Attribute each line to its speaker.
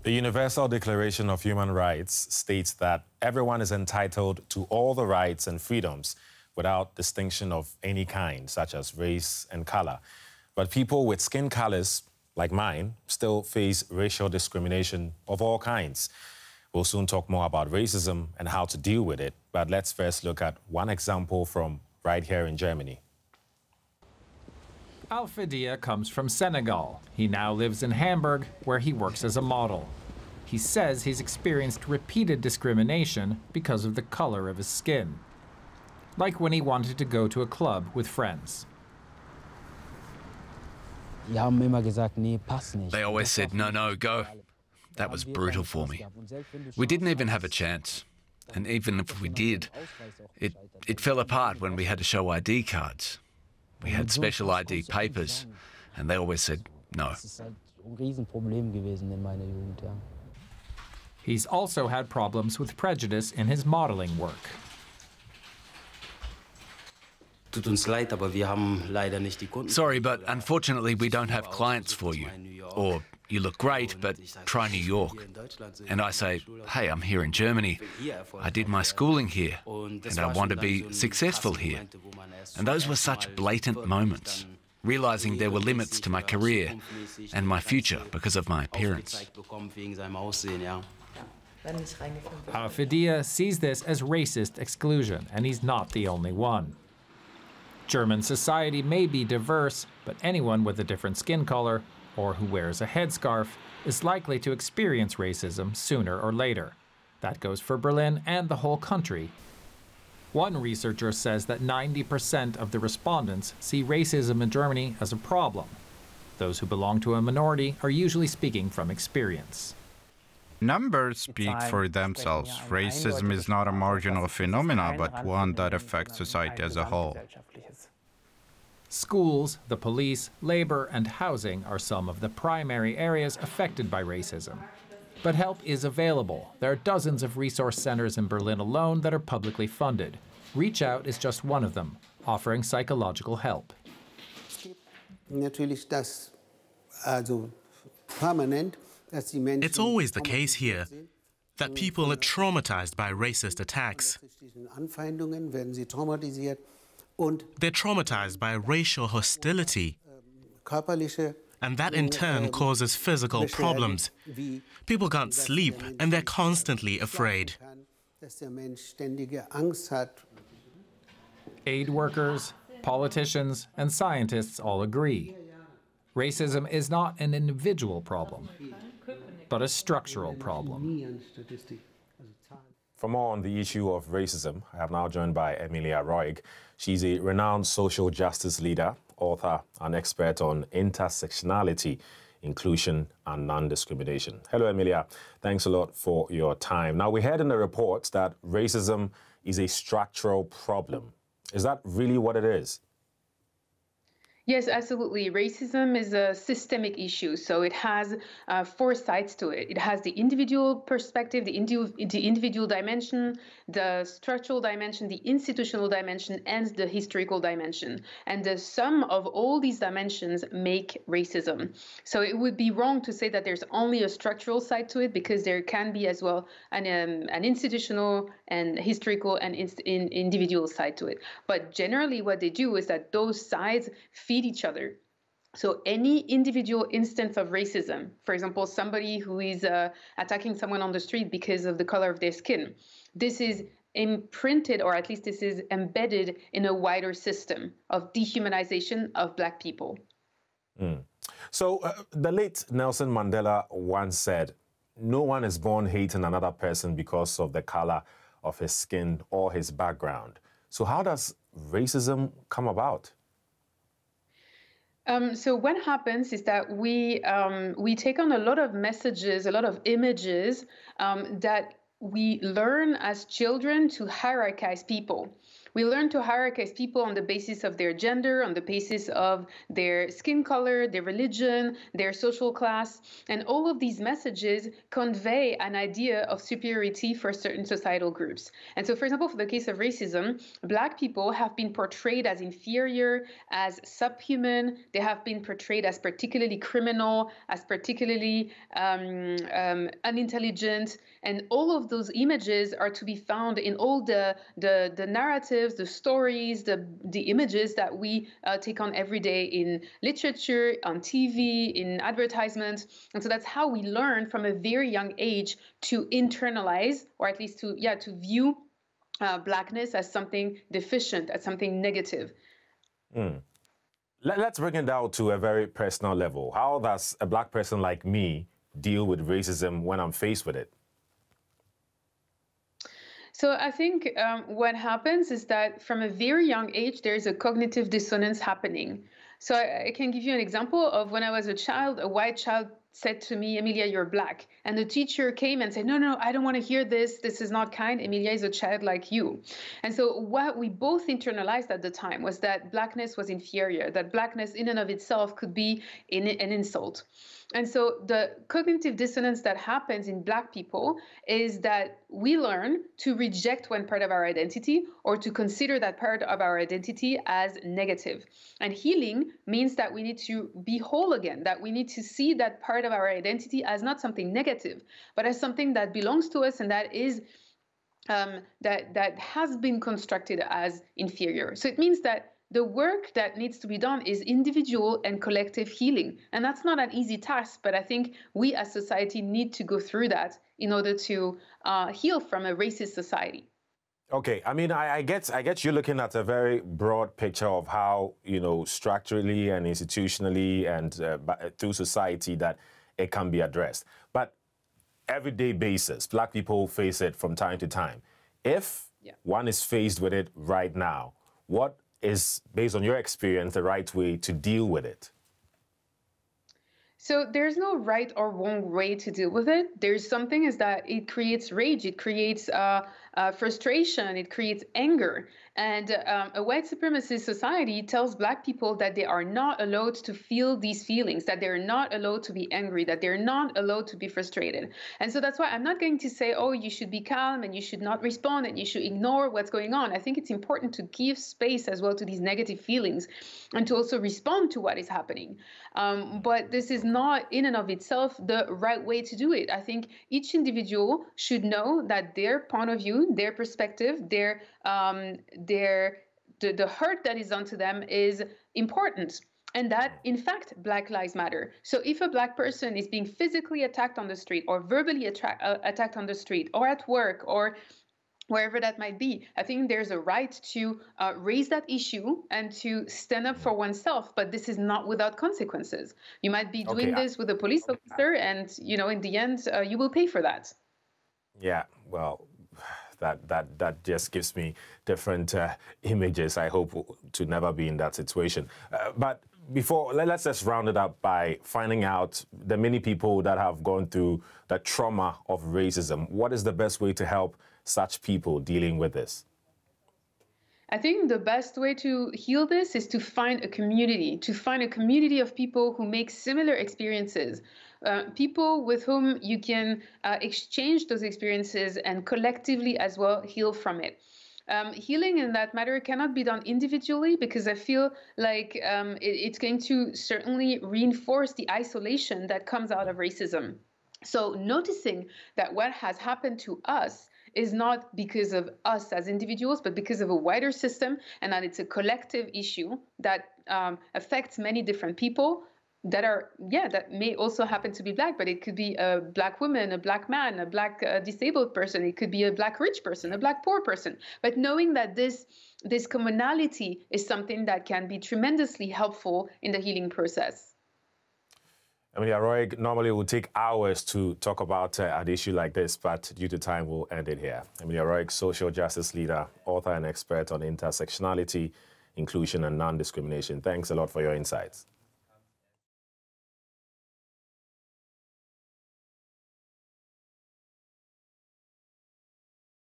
Speaker 1: The Universal Declaration of Human Rights states that everyone is entitled to all the rights and freedoms without distinction of any kind, such as race and color. But people with skin colors, like mine, still face racial discrimination of all kinds. We'll soon talk more about racism and how to deal with it, but let's first look at one example from right here in Germany.
Speaker 2: Alfadia comes from Senegal. He now lives in Hamburg, where he works as a model. He says he's experienced repeated discrimination because of the color of his skin. Like when he wanted to go to a club with friends.
Speaker 3: They always said, no, go. That was brutal for me. We didn't even have a chance. And even if we did, it fell apart when we had to show ID cards. We had special ID papers, and they always said no.
Speaker 2: He's also had problems with prejudice in his modeling work.
Speaker 3: Sorry, but unfortunately we don't have clients for you. Or, you look great, but try New York. And I say, hey, I'm here in Germany. I did my schooling here, and I want to be successful here. And those were such blatant moments, realizing there were limits to my career and my future because of my appearance.
Speaker 2: Alfadia sees this as racist exclusion, and he's not the only one. German society may be diverse, but anyone with a different skin color or who wears a headscarf is likely to experience racism sooner or later. That goes for Berlin and the whole country. One researcher says that 90% of the respondents see racism in Germany as a problem. Those who belong to a minority are usually speaking from experience.
Speaker 4: Numbers speak for themselves. Racism is not a marginal phenomenon, but one that affects society as a whole.
Speaker 2: Schools, the police, labor, and housing are some of the primary areas affected by racism. But help is available. There are dozens of resource centers in Berlin alone that are publicly funded. Reach Out is just one of them, offering psychological help.
Speaker 5: It's always the case here that people are traumatized by racist attacks. They're traumatized by racial hostility, and that in turn causes physical problems. People can't sleep, and they're constantly afraid.
Speaker 2: Aid workers, politicians, and scientists all agree. Racism is not an individual problem, but a structural problem.
Speaker 1: For more on the issue of racism, I am now joined by Emilia Roig. She's a renowned social justice leader, author, and expert on intersectionality, inclusion, and non-discrimination. Hello, Emilia. Thanks a lot for your time. Now, we heard in the reports that racism is a structural problem. Is that really what it is?
Speaker 6: Yes, absolutely. Racism is a systemic issue, so it has 4 sides to it. It has the individual perspective, the individual dimension, the structural dimension, the institutional dimension, and the historical dimension. And the sum of all these dimensions make racism. So it would be wrong to say that there's only a structural side to it, because there can be as well an institutional and historical and individual side to it. But generally what they do is that those sides feed each other. So any individual instance of racism, for example, somebody who is attacking someone on the street because of the color of their skin, this is imprinted, or at least this is embedded in a wider system of dehumanization of Black people.
Speaker 1: So the late Nelson Mandela once said, "No one is born hating another person because of the color of his skin or his background." So how does racism come about?
Speaker 6: So what happens is that we take on a lot of messages, a lot of images that we learn as children to hierarchize people. We learn to hierarchize people on the basis of their gender, on the basis of their skin color, their religion, their social class. And all of these messages convey an idea of superiority for certain societal groups. And so, for example, for the case of racism, Black people have been portrayed as inferior, as subhuman. They have been portrayed as particularly criminal, as particularly unintelligent. And all of those images are to be found in all the narratives, the stories, the images that we take on every day in literature, on TV, in advertisements. And so that's how we learn from a very young age to internalize, or at least to view Blackness as something deficient, as something negative.
Speaker 1: Let's bring it down to a very personal level. How does a Black person like me deal with racism when I'm faced with it?
Speaker 6: So I think what happens is that from a very young age, there's a cognitive dissonance happening. So I can give you an example of when I was a child, a white child said to me, Emilia, you're Black. And the teacher came and said, no, I don't want to hear this. This is not kind. Emilia is a child like you. And so what we both internalized at the time was that Blackness was inferior, that Blackness in and of itself could be an insult. And so the cognitive dissonance that happens in Black people is that we learn to reject one part of our identity or to consider that part of our identity as negative. And healing means that we need to be whole again, that we need to see that part of our identity as not something negative, but as something that belongs to us and that is that has been constructed as inferior. So it means that the work that needs to be done is individual and collective healing. And that's not an easy task, but I think we as society need to go through that in order to heal from a racist society.
Speaker 1: Okay, I mean, I get you looking at a very broad picture of how, structurally and institutionally and through society that it can be addressed. But everyday basis, Black people face it from time to time. If one is faced with it right now, what is, based on your experience, the right way to deal with it?
Speaker 6: So there's no right or wrong way to deal with it. There's something is that it creates rage, it creates frustration, it creates anger. And a white supremacist society tells Black people that they are not allowed to feel these feelings, that they're not allowed to be angry, that they're not allowed to be frustrated. And so that's why I'm not going to say, oh, you should be calm and you should not respond and you should ignore what's going on. I think it's important to give space as well to these negative feelings and to also respond to what is happening. But this is not in and of itself the right way to do it. I think each individual should know that their point of view, their perspective, the hurt that is done to them is important. And that, in fact, Black Lives Matter. So if a Black person is being physically attacked on the street or verbally attacked on the street or at work or wherever that might be, I think there's a right to raise that issue and to stand up for oneself. But this is not without consequences. You might be doing this with a police officer and, in the end, you will pay for that.
Speaker 1: Yeah, well, that just gives me different images. I hope to never be in that situation. But before, let's just round it up by finding out the many people that have gone through the trauma of racism. What is the best way to help such people dealing with this?
Speaker 6: I think the best way to heal this is to find a community of people who make similar experiences, people with whom you can exchange those experiences and collectively as well heal from it. Healing in that matter cannot be done individually because I feel like it's going to certainly reinforce the isolation that comes out of racism. So noticing that what has happened to us is not because of us as individuals, but because of a wider system, and that it's a collective issue that affects many different people that may also happen to be Black, but it could be a Black woman, a Black man, a Black disabled person. It could be a Black rich person, a Black poor person. But knowing that this commonality is something that can be tremendously helpful in the healing process.
Speaker 1: Emilia Roy, normally it would take hours to talk about an issue like this, but due to time, we'll end it here. Emilia Roy, social justice leader, author and expert on intersectionality, inclusion and non-discrimination. Thanks a lot for your insights.